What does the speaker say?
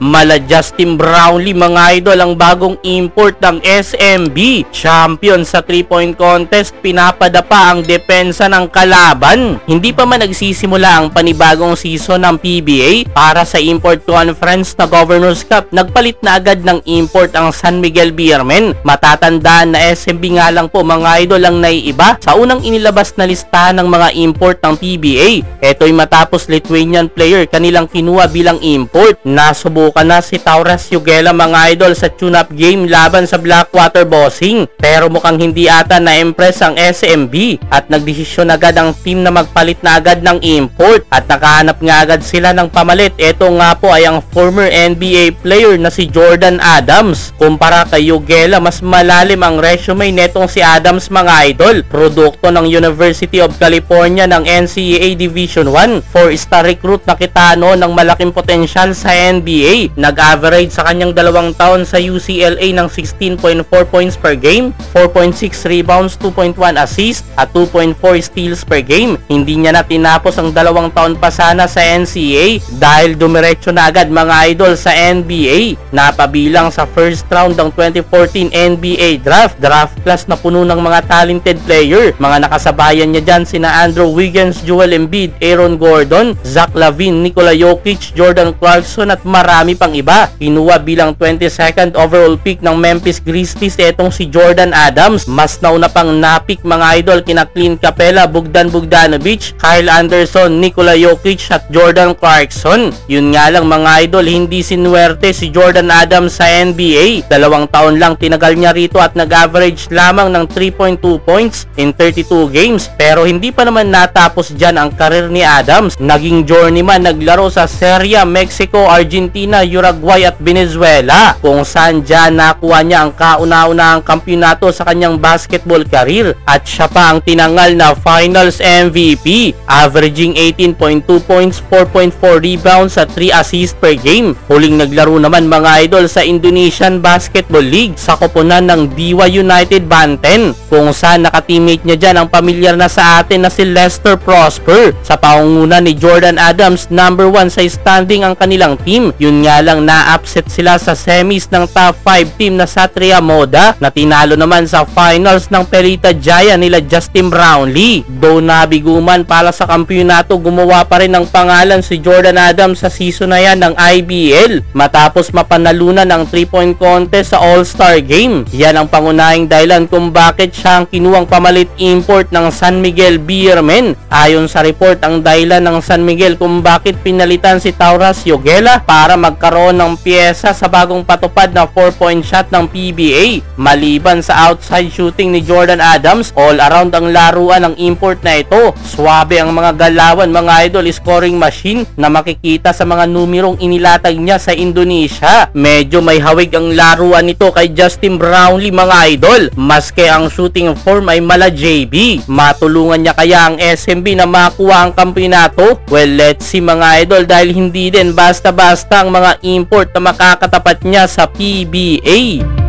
Mala Justin Brownlee mga idol ang bagong import ng SMB. Champion sa 3-point contest, pinapadapa ang depensa ng kalaban. Hindi pa man nagsisimula ang panibagong season ng PBA para sa import conference na Governors Cup, nagpalit na agad ng import ang San Miguel Beermen. Matatandaan na SMB nga lang po mga idol ang naiiba sa unang inilabas na listahan ng mga import ng PBA. Ito'y matapos Lithuanian player kanilang kinuha bilang import. Nasubukan na si Taurus Yugela mga idol sa tune-up game laban sa Blackwater Bossing, pero mukhang hindi ata na-impress ang SMB at nagdesisyon agad ang team na magpalit na agad ng import at nakahanap nga agad sila ng pamalit. Ito nga po ay ang former NBA player na si Jordan Adams. Kumpara kay Yugela, mas malalim ang resume netong si Adams mga idol. Produkto ng University of California ng NCAA Division 1, 4-star recruit na kitano ng malaking potensyal sa NBA. Nag-average sa kanyang 2 taon sa UCLA ng 16.4 points per game, 4.6 rebounds, 2.1 assists at 2.4 steals per game. Hindi niya na tinapos ang 2 taon pa sana sa NCAA dahil dumiretso na agad mga idol sa NBA. Napabilang sa first round ng 2014 NBA draft class na puno ng mga talented player. Mga nakasabayan niya dyan sina Andrew Wiggins, Joel Embiid, Aaron Gordon, Zach LaVine, Nikola Jokic, Jordan Clarkson at marami pang iba. Kinuha bilang 22nd overall pick ng Memphis Grizzlies etong si Jordan Adams. Mas nauna pang napik mga idol kina Clint Capela, Bogdan Bogdanovic, Kyle Anderson, Nikola Jokic at Jordan Clarkson. Yun nga lang mga idol, hindi sinuwerte si Jordan Adams sa NBA. 2 taon lang tinagal niya rito at nag-average lamang ng 3.2 points in 32 games. Pero hindi pa naman natapos dyan ang karir ni Adams. Naging journeyman, naglaro sa Serbia, Mexico, Argentina, Uruguay at Venezuela, kung saan dyan nakuha niya ang kauna-unahang kampyonato sa kanyang basketball career at siya pa ang tinangal na Finals MVP, averaging 18.2 points, 4.4 rebounds at 3 assists per game. Huling naglaro naman mga idol sa Indonesian Basketball League sa koponan ng Dewa United Banten, kung saan nakateammate niya dyan ang pamilyar na sa atin na si Lester Prosper. Sa pangunguna ni Jordan Adams, number 1 sa standing ang kanilang team. Yun nga lang na-upset sila sa semis ng top 5 team na Satria Moda na tinalo naman sa finals ng Pelita Jaya nila Justin Brownlee. Though nabiguman para sa kampyonato, gumawa pa rin ng pangalan si Jordan Adams sa season na yan ng IBL matapos mapanalunan ng 3-point contest sa All-Star Game. Yan ang pangunahing dahilan kung bakit siya ang kinuwang pamalit import ng San Miguel Beermen. Ayon sa report, ang dahilan ng San Miguel kung bakit pinalitan si Taurus Yugela para magkaroon ng pyesa sa bagong patupad na 4-point shot ng PBA. Maliban sa outside shooting ni Jordan Adams, all around ang laruan ng import na ito. Swabe ang mga galawan mga idol, scoring machine na makikita sa mga numerong inilatag niya sa Indonesia. Medyo may hawig ang laruan nito kay Justin Brownlee mga idol, maske ang shooting form ay mala JB. Matulungan niya kaya ang SMB na makuha ang kampyonato? Well, let's see mga idol, dahil hindi din basta-basta ang mga import na makakatapat niya sa PBA.